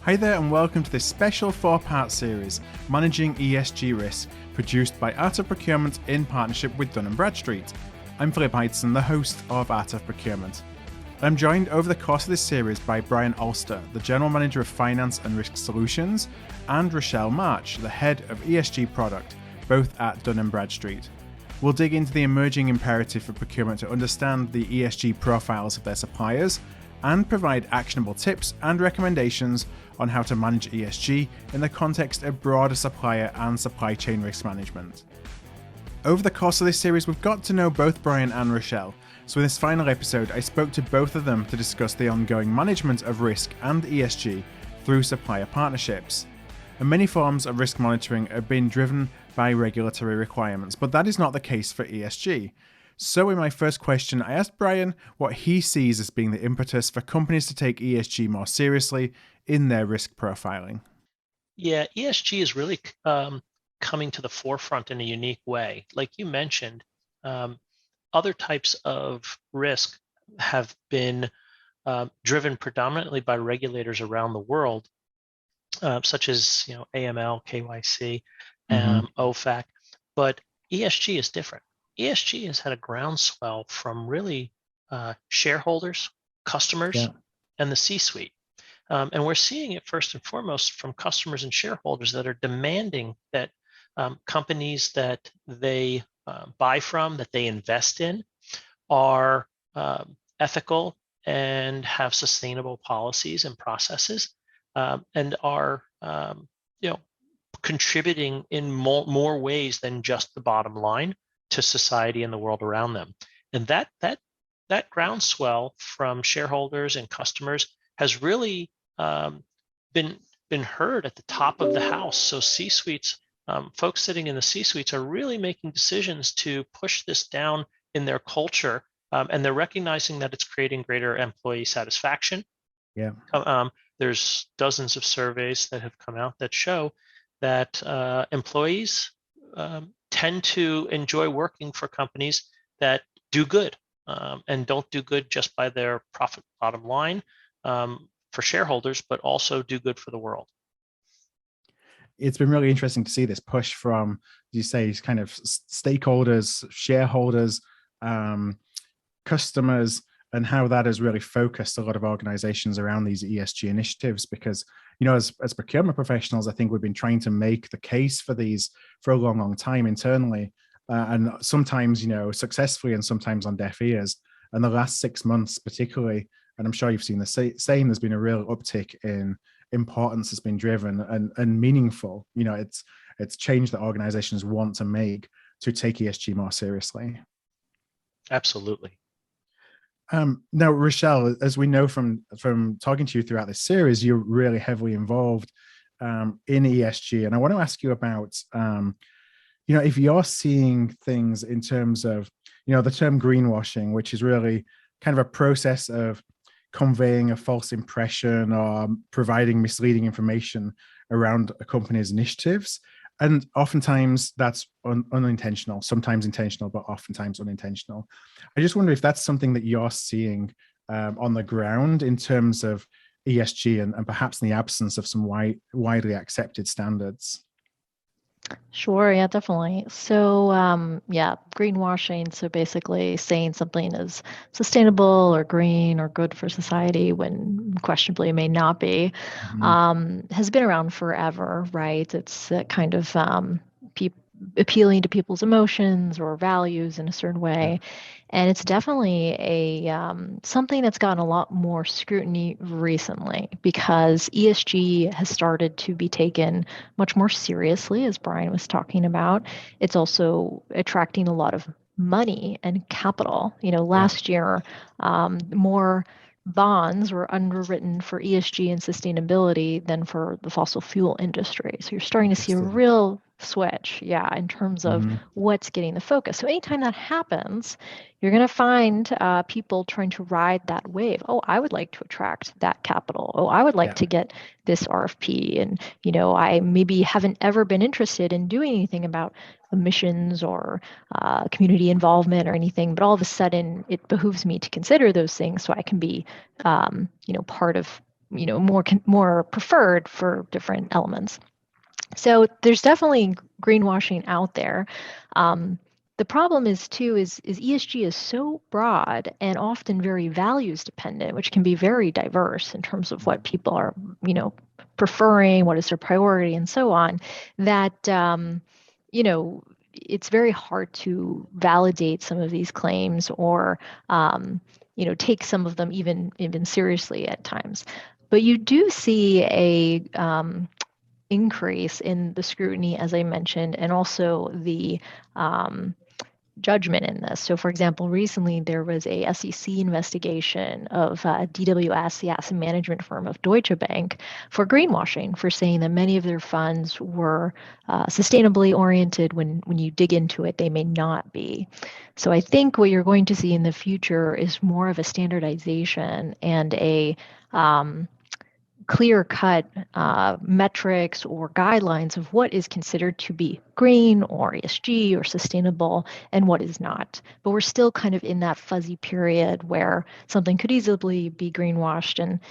Hi there and welcome to this special 4-part series, Managing ESG Risk, produced by Art of Procurement in partnership with Dun Bradstreet. I'm Philip Ideson, the host of Art of Procurement. I'm joined over the course of this series by Brian Alster, the General Manager of Finance and Risk Solutions, and Rochelle March, the Head of ESG Product, both at Dun Bradstreet. We'll dig into the emerging imperative for procurement to understand the ESG profiles of their suppliers and provide actionable tips and recommendations on how to manage ESG in the context of broader supplier and supply chain risk management. Over the course of this series, we've got to know both Brian and Rochelle. So in this final episode, I spoke to both of them to discuss the ongoing management of risk and ESG through supplier partnerships. And many forms of risk monitoring have been driven by regulatory requirements, but that is not the case for ESG. So in my first question, I asked Brian what he sees as being the impetus for companies to take ESG more seriously in their risk profiling. Yeah, ESG is really coming to the forefront in a unique way. Like you mentioned, other types of risk have been driven predominantly by regulators around the world, such as AML, KYC, OFAC. But ESG is different. ESG has had a groundswell from really shareholders, customers, and the C-suite. And we're seeing it first and foremost from customers and shareholders that are demanding that companies that they buy from, that they invest in, are ethical and have sustainable policies and processes, and are contributing in more ways than just the bottom line to society and the world around them. And that groundswell from shareholders and customers has really been heard at the top of the house. So C-suites, folks sitting in the C-suites are really making decisions to push this down in their culture, and they're recognizing that it's creating greater employee satisfaction. There's dozens of surveys that have come out that show that employees tend to enjoy working for companies that do good, and don't do good just by their profit bottom line for shareholders, but also do good for the world. It's been really interesting to see this push from, you say, kind of stakeholders, shareholders, customers, and how that has really focused a lot of organizations around these ESG initiatives. Because, as procurement professionals, I think we've been trying to make the case for these for a long time internally, and sometimes, successfully and sometimes on deaf ears. And the last 6 months particularly, and I'm sure you've seen the same, there's been a real uptick in importance that's been driven and meaningful. It's change that organizations want to make to take ESG more seriously. Absolutely. Now, Rochelle, as we know from talking to you throughout this series, you're really heavily involved in ESG. And I want to ask you about, if you're seeing things in terms of, the term greenwashing, which is really kind of a process of conveying a false impression or providing misleading information around a company's initiatives. And oftentimes that's unintentional, sometimes intentional, but oftentimes unintentional. I just wonder if that's something that you're seeing on the ground in terms of ESG and perhaps in the absence of some widely accepted standards. Sure, yeah, definitely. So, greenwashing. So basically saying something is sustainable or green or good for society when questionably it may not be, has been around forever, right? It's that kind of appealing to people's emotions or values in a certain way. And it's definitely a something that's gotten a lot more scrutiny recently because ESG has started to be taken much more seriously, as Brian was talking about. It's also attracting a lot of money and capital. Last year, more bonds were underwritten for ESG and sustainability than for the fossil fuel industry. So you're starting to see a real switch, in terms of what's getting the focus. So anytime that happens, you're going to find people trying to ride that wave. Oh, I would like to attract that capital. Oh, I would like to get this RFP. And, I maybe haven't ever been interested in doing anything about emissions or community involvement or anything, but all of a sudden it behooves me to consider those things so I can be, part of more preferred for different elements. So there's definitely greenwashing out there. The problem is ESG is so broad and often very values dependent, which can be very diverse in terms of what people are, preferring, what is their priority, and so on. That it's very hard to validate some of these claims or take some of them even seriously at times. But you do see a increase in the scrutiny, as I mentioned, and also the judgment in this. So, for example, recently there was a SEC investigation of DWS, the asset management firm of Deutsche Bank, for greenwashing, for saying that many of their funds were sustainably oriented. When you dig into it, they may not be. So I think what you're going to see in the future is more of a standardization and a clear-cut metrics or guidelines of what is considered to be green or ESG or sustainable and what is not. But we're still kind of in that fuzzy period where something could easily be greenwashed, and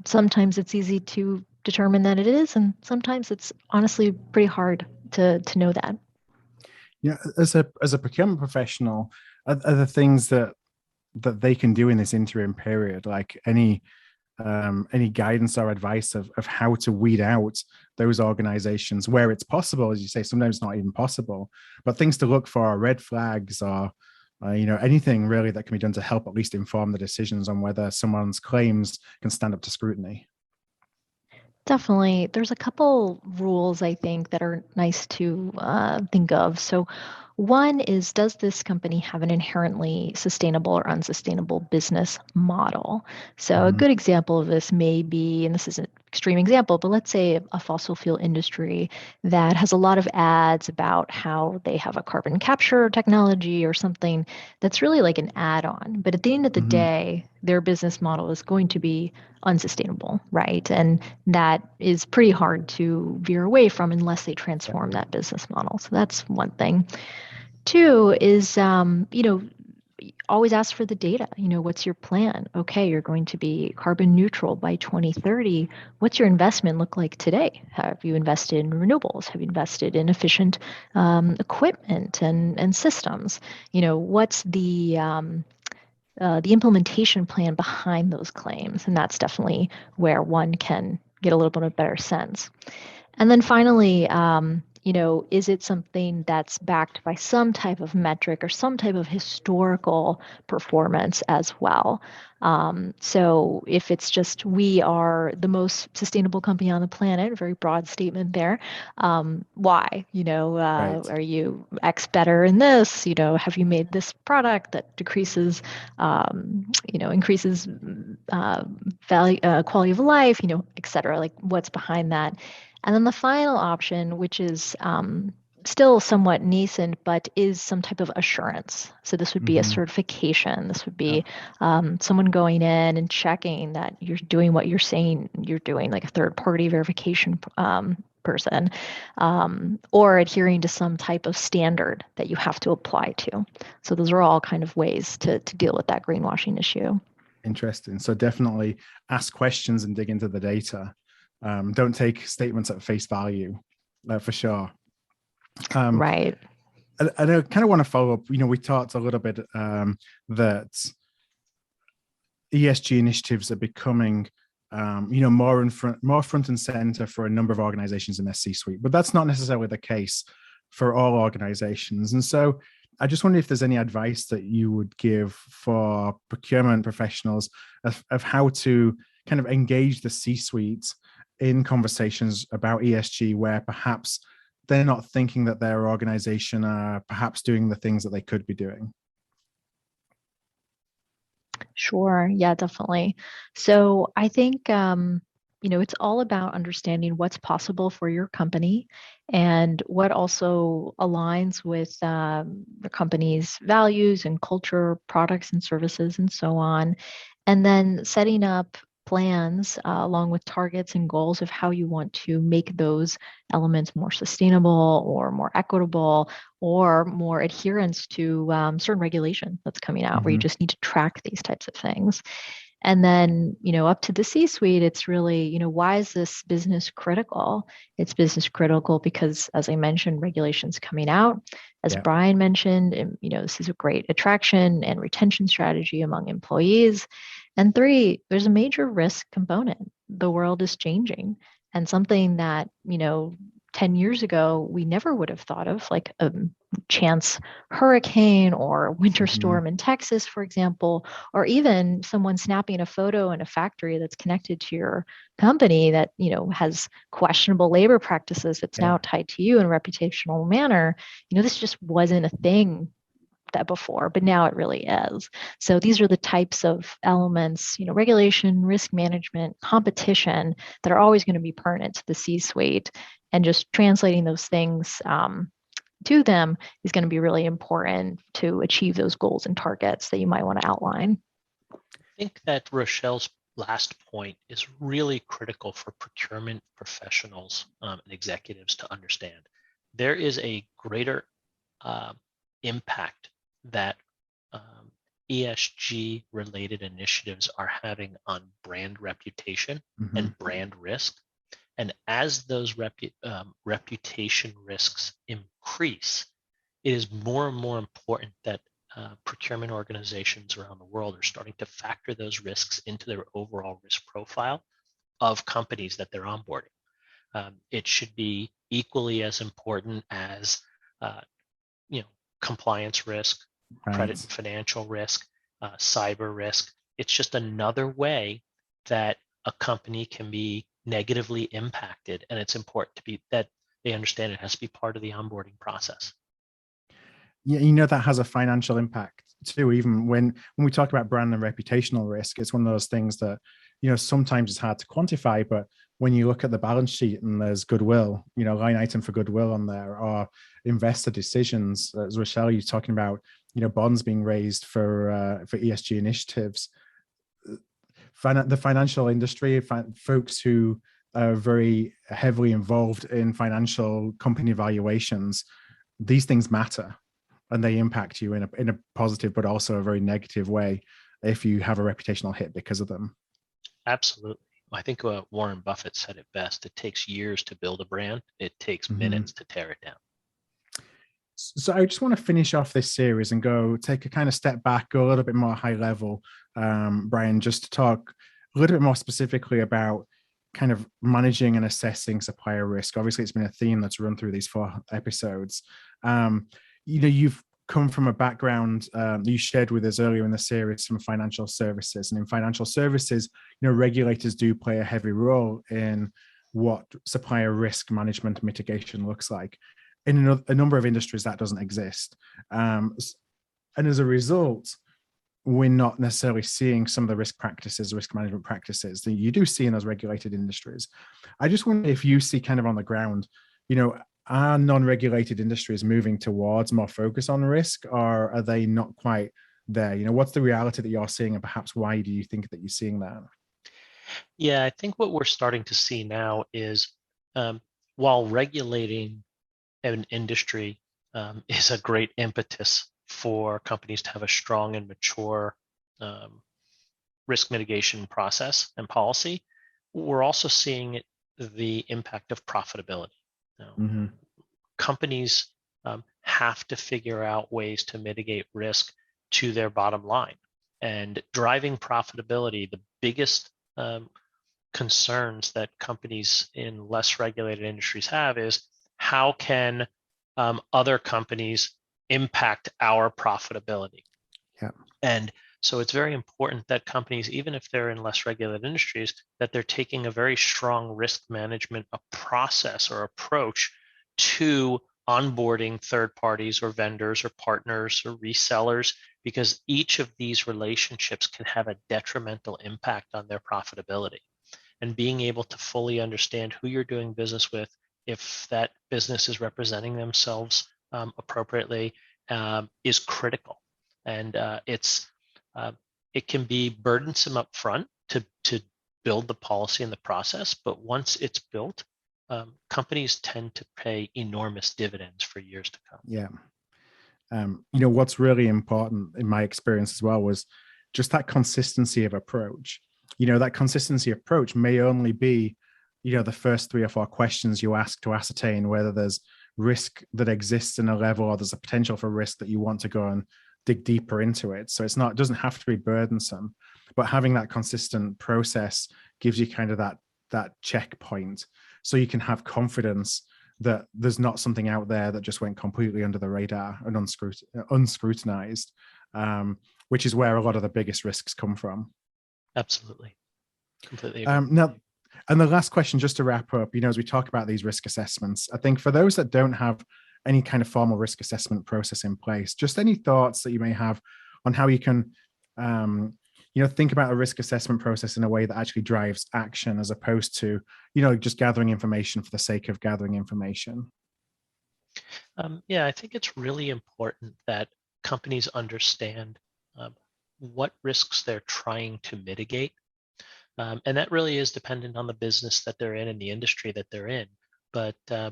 sometimes it's easy to determine that it is, and sometimes it's honestly pretty hard to know that. Yeah, as a procurement professional, are the things that they can do in this interim period, like any guidance or advice of how to weed out those organizations where it's possible? As you say, sometimes it's not even possible, but things to look for, red flags, or anything really that can be done to help at least inform the decisions on whether someone's claims can stand up to scrutiny. Definitely. There's a couple rules I think that are nice to think of. So one is, does this company have an inherently sustainable or unsustainable business model? So a good example of this may be, and this is an extreme example, but let's say a fossil fuel industry that has a lot of ads about how they have a carbon capture technology or something that's really like an add-on. But at the end of the day, their business model is going to be unsustainable, right? And that is pretty hard to veer away from unless they transform that business model. So that's one thing. Two is, always ask for the data. What's your plan? Okay, you're going to be carbon neutral by 2030. What's your investment look like today? Have you invested in renewables? Have you invested in efficient equipment and systems? What's the implementation plan behind those claims? And that's definitely where one can get a little bit of a better sense. And then finally, is it something that's backed by some type of metric or some type of historical performance as well? So if it's just, we are the most sustainable company on the planet, a very broad statement there, why? Right. Are you X better in this? Have you made this product that decreases, increases value, quality of life, et cetera? Like, what's behind that? And then the final option, which is still somewhat nascent, but is some type of assurance. So this would be a certification. This would be someone going in and checking that you're doing what you're saying you're doing, like a third-party verification person, or adhering to some type of standard that you have to apply to. So those are all kind of ways to deal with that greenwashing issue. Interesting. So definitely ask questions and dig into the data. Don't take statements at face value, for sure. Right. And I kind of want to follow up. We talked a little bit that ESG initiatives are becoming, more front and center for a number of organizations in their C-suite, but that's not necessarily the case for all organizations. And so I just wonder if there's any advice that you would give for procurement professionals of how to kind of engage the C-suite in conversations about ESG, where perhaps they're not thinking that their organization are perhaps doing the things that they could be doing. Sure. Yeah, definitely. So I think, it's all about understanding what's possible for your company and what also aligns with the company's values and culture, products and services, and so on. And then setting up plans along with targets and goals of how you want to make those elements more sustainable or more equitable or more adherence to certain regulation that's coming out, where you just need to track these types of things. And then, up to the C-suite, it's really, why is this business critical? It's business critical because, as I mentioned, regulations coming out. As Yeah. Brian mentioned, this is a great attraction and retention strategy among employees. And 3, there's a major risk component. The world is changing, and something that, 10 years ago, we never would have thought of, like a chance hurricane or winter storm in Texas, for example, or even someone snapping a photo in a factory that's connected to your company that, has questionable labor practices that's now tied to you in a reputational manner. This just wasn't a thing that before, but now it really is. So these are the types of elements, regulation, risk management, competition that are always going to be pertinent to the C-suite, and just translating those things to them is going to be really important to achieve those goals and targets that you might want to outline. I think that Rochelle's last point is really critical for procurement professionals and executives to understand. There is a greater impact that ESG related initiatives are having on brand reputation and brand risk. And as those reputation risks increase, it is more and more important that procurement organizations around the world are starting to factor those risks into their overall risk profile of companies that they're onboarding. It should be equally as important as compliance risk, credit and financial risk, cyber risk. It's just another way that a company can be negatively impacted, and it's important to be that they understand it has to be part of the onboarding process. Yeah, that has a financial impact too. Even when we talk about brand and reputational risk, it's one of those things that sometimes it's hard to quantify, but when you look at the balance sheet and there's goodwill, line item for goodwill on there, or investor decisions, as Rochelle, you're talking about, bonds being raised for ESG initiatives. The financial industry, folks who are very heavily involved in financial company valuations, these things matter, and they impact you in a positive, but also a very negative way if you have a reputational hit because of them. Absolutely. I think Warren Buffett said it best. It takes years to build a brand. It takes minutes to tear it down. So I just want to finish off this series and go take a kind of step back, go a little bit more high level, Brian, just to talk a little bit more specifically about kind of managing and assessing supplier risk. Obviously, it's been a theme that's run through these 4 episodes. You've come from a background you shared with us earlier in the series from financial services, and in financial services, regulators do play a heavy role in what supplier risk management mitigation looks like. In a number of industries, that doesn't exist, and as a result, we're not necessarily seeing some of the risk management practices that you do see in those regulated industries. I just wonder if you see kind of on the ground, are non-regulated industries moving towards more focus on risk, or are they not quite there? What's the reality that you're seeing, and perhaps why do you think that you're seeing that? Yeah, I think what we're starting to see now is while regulating an industry is a great impetus for companies to have a strong and mature risk mitigation process and policy, we're also seeing the impact of profitability. Companies have to figure out ways to mitigate risk to their bottom line, and driving profitability. The biggest concerns that companies in less regulated industries have is how can other companies impact our profitability? Yeah. And so it's very important that companies, even if they're in less regulated industries, that they're taking a very strong risk management process or approach to onboarding third parties or vendors or partners or resellers, because each of these relationships can have a detrimental impact on their profitability. And being able to fully understand who you're doing business with, if that business is representing themselves appropriately, is critical. And it can be burdensome up front to build the policy and the process, but once it's built, companies tend to pay enormous dividends for years to come. Yeah. What's really important in my experience as well was just that consistency of approach. That consistency approach may only be, the first 3 or 4 questions you ask to ascertain whether there's risk that exists in a level or there's a potential for risk that you want to go and dig deeper into it. So it doesn't have to be burdensome, but having that consistent process gives you kind of that checkpoint, so you can have confidence that there's not something out there that just went completely under the radar and unscrutinized, which is where a lot of the biggest risks come from. Absolutely. Completely agree. Now, and the last question, just to wrap up, as we talk about these risk assessments, I think for those that don't have any kind of formal risk assessment process in place, just any thoughts that you may have on how you can, think about a risk assessment process in a way that actually drives action, as opposed to, just gathering information for the sake of gathering information. I think it's really important that companies understand what risks they're trying to mitigate. And that really is dependent on the business that they're in and the industry that they're in. But I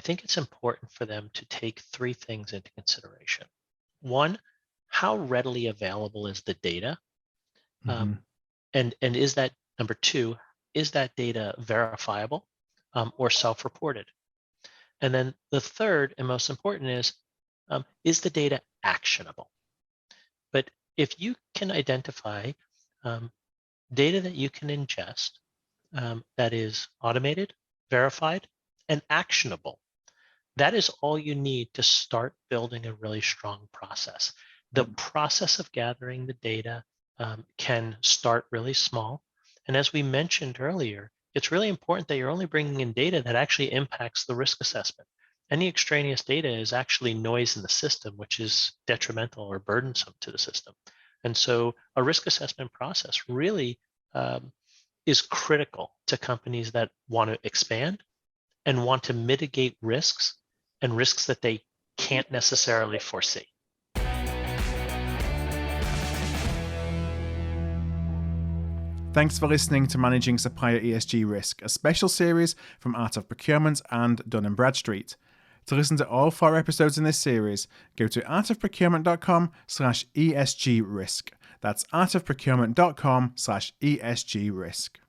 think it's important for them to take 3 things into consideration. 1, how readily available is the data? And is that, number 2, is that data verifiable or self-reported? And then the third and most important is the data actionable? But if you can identify data that you can ingest that is automated, verified, and actionable, that is all you need to start building a really strong process. The process of gathering the data can start really small. And as we mentioned earlier, it's really important that you're only bringing in data that actually impacts the risk assessment. Any extraneous data is actually noise in the system, which is detrimental or burdensome to the system. And so a risk assessment process really is critical to companies that want to expand and want to mitigate risks and risks that they can't necessarily foresee. Thanks for listening to Managing Supplier ESG Risk, a special series from Art of Procurement and Dun Bradstreet. To listen to all 4 episodes in this series, go to artofprocurement.com/ESG Risk. That's artofprocurement.com/ESG Risk.